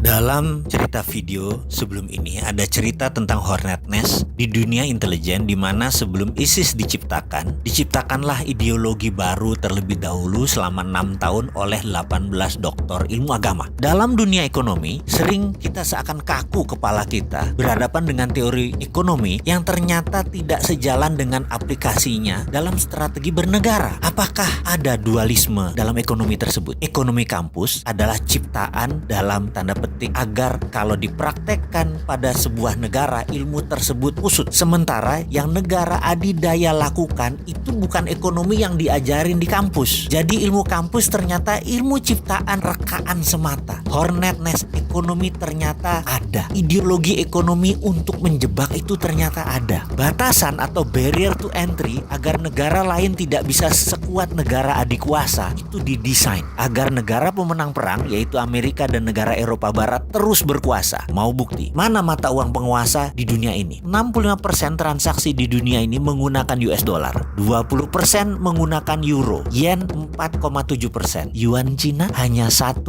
Dalam cerita video sebelum ini ada cerita tentang Hornet Nest di dunia intelijen, di mana sebelum ISIS diciptakanlah ideologi baru terlebih dahulu selama 6 tahun oleh 18 doktor ilmu agama. Dalam dunia ekonomi, sering kita seakan kaku kepala kita berhadapan dengan teori ekonomi yang ternyata tidak sejalan dengan aplikasinya dalam strategi bernegara. Apakah ada dualisme dalam ekonomi tersebut? Ekonomi kampus adalah ciptaan dalam tanda petik agar kalau dipraktekkan pada sebuah negara, ilmu tersebut usut. Sementara yang negara adidaya lakukan itu bukan ekonomi yang diajarin di kampus. Jadi ilmu kampus ternyata ilmu ciptaan rekaan semata. Hornet Nest ekonomi ternyata ada. Ideologi ekonomi untuk menjebak itu ternyata ada. Batasan atau barrier to entry agar negara lain tidak bisa sekuat negara adik kuasa itu didesain agar negara pemenang perang yaitu Amerika dan negara Eropa Barat terus berkuasa. Mau bukti? Mana mata uang penguasa di dunia ini? 65% transaksi di dunia ini menggunakan US dollar, 20% menggunakan euro, yen 4,7%, yuan Cina hanya 1,9%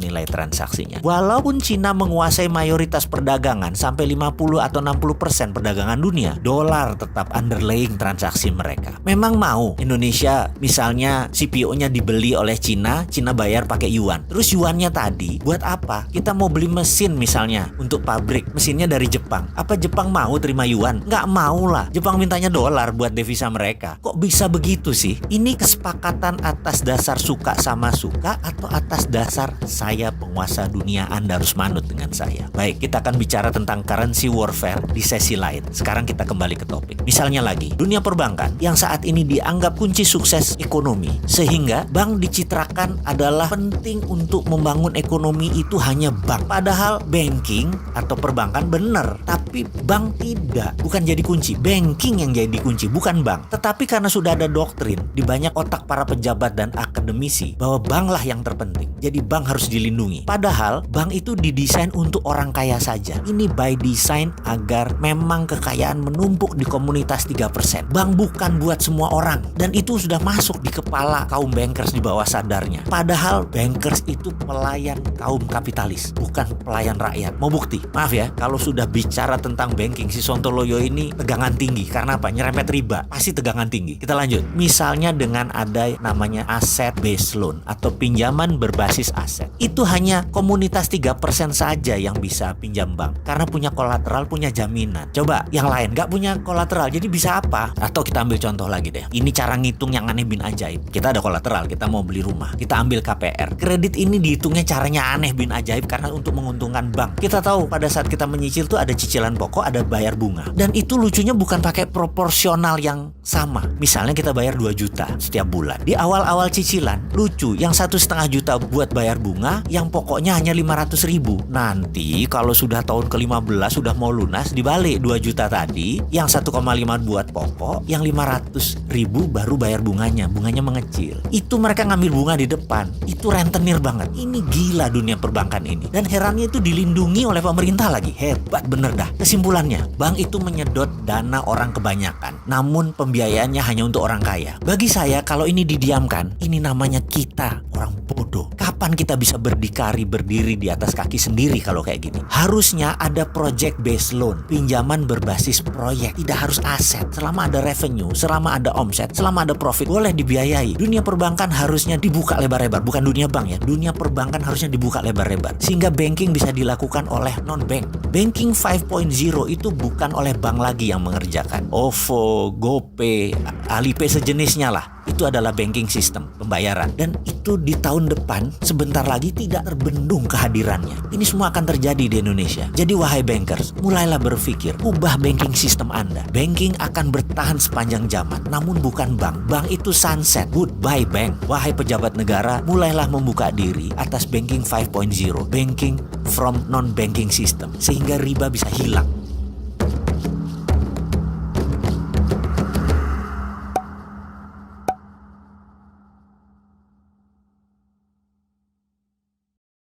nilai transaksinya. Walaupun Cina menguasai mayoritas perdagangan sampai 50 atau 60% perdagangan dunia, dolar tetap underlying transaksi mereka. Memang mau Indonesia misalnya CPO-nya dibeli oleh Cina, Cina bayar pakai yuan. Terus yuannya tadi buat apa? Kita mau beli mesin misalnya untuk pabrik, mesinnya dari Jepang. Apa Jepang mau terima yuan? Nggak mau lah. Jepang mintanya dolar buat devisa mereka. Kok bisa begitu sih? Ini kesepakatan atas dasar suka sama suka atau atas dasar saya penguasa dunia, Anda harus manut dengan saya. Baik, kita akan bicara tentang currency warfare di sesi lain. Sekarang kita kembali ke topik. Misalnya lagi, dunia perbankan yang saat ini dianggap kunci sukses ekonomi, sehingga bank dicitrakan adalah penting untuk membangun ekonomi itu hanya bank. Padahal banking atau perbankan benar, tapi bank tidak. Bukan jadi kunci, banking yang jadi kunci, bukan bank. Tetapi karena sudah ada doktrin di banyak otak para pejabat dan akademisi bahwa banklah yang terpenting, jadi bank harus dilindungi. Padahal bank itu didesain untuk orang kaya saja. Ini by design agar memang kekayaan menumpuk di komunitas 3%. Bank bukan buat semua orang, dan itu sudah masuk di kepala kaum bankers di bawah sadarnya. Padahal bankers itu pelayan kaum kapitalis, bukan pelayan rakyat. Mau bukti? Maaf ya, kalau sudah bicara tentang banking, si Sontoloyo ini tegangan tinggi. Karena apa? Nyerempet riba, pasti tegangan tinggi. Kita lanjut. Misalnya dengan ada namanya asset based loan atau pinjaman berbasis aset. Itu hanya komunitas 3% saja yang bisa pinjam bank, karena punya kolateral, punya jaminan. Coba yang lain nggak punya kolateral, jadi bisa apa? Atau kita ambil contoh lagi deh. Ini cara ngitung yang aneh bin ajaib. Kita ada kolateral, kita mau beli rumah, kita ambil KPR. Kredit ini dihitungnya caranya aneh bin ajaib karena untuk menguntungkan bank. Kita tahu pada saat kita menyicil tuh ada cicilan pokok, ada bayar bunga. Dan itu lucunya bukan pakai proporsional yang sama. Misalnya kita bayar 2 juta setiap bulan. Di awal-awal cicilan, lucu, yang 1,5 juta buat bayar bunga, yang pokoknya hanya 500.000. Nanti kalau sudah tahun ke-15 sudah mau lunas, dibalik 2 juta tadi, yang 1,5 buat pokok, yang 500.000 baru bayar bunganya. Bunganya mengecil. Itu mereka ngambil bunga di depan. Itu rentenir banget. Ini gila dunia perbankan ini. Dan herannya itu dilindungi oleh pemerintah lagi. Hebat bener dah. Kesimpulannya, bank itu menyedot dana orang kebanyakan. Namun pembiayaannya hanya untuk orang kaya. Bagi saya, kalau ini didiamkan, ini namanya kita orang bodoh. Kapan kita bisa berdiri di atas kaki sendiri kalau kayak gini? Harusnya ada project based loan, pinjaman berbasis proyek. Tidak harus aset. Selama ada revenue, selama ada omset, selama ada profit, boleh dibiayai. Dunia perbankan harusnya dibuka lebar-lebar. Bukan dunia bank ya. Dunia perbankan harusnya dibuka lebar-lebar. Sehingga banking bisa dilakukan oleh non-bank. Banking 5.0 itu bukan oleh bank lagi yang mengerjakan. OVO, GoPay, Alipay sejenisnya lah. Itu adalah banking system pembayaran. Dan itu di tahun depan sebentar lagi tidak terbendung kehadirannya. Ini semua akan terjadi di Indonesia. Jadi wahai bankers, mulailah berpikir, ubah banking system Anda. Banking akan bertahan sepanjang zaman, namun bukan bank. Bank itu sunset. Goodbye bank. Wahai pejabat negara, mulailah membuka diri atas banking 5.0, banking from non-banking system, sehingga riba bisa hilang.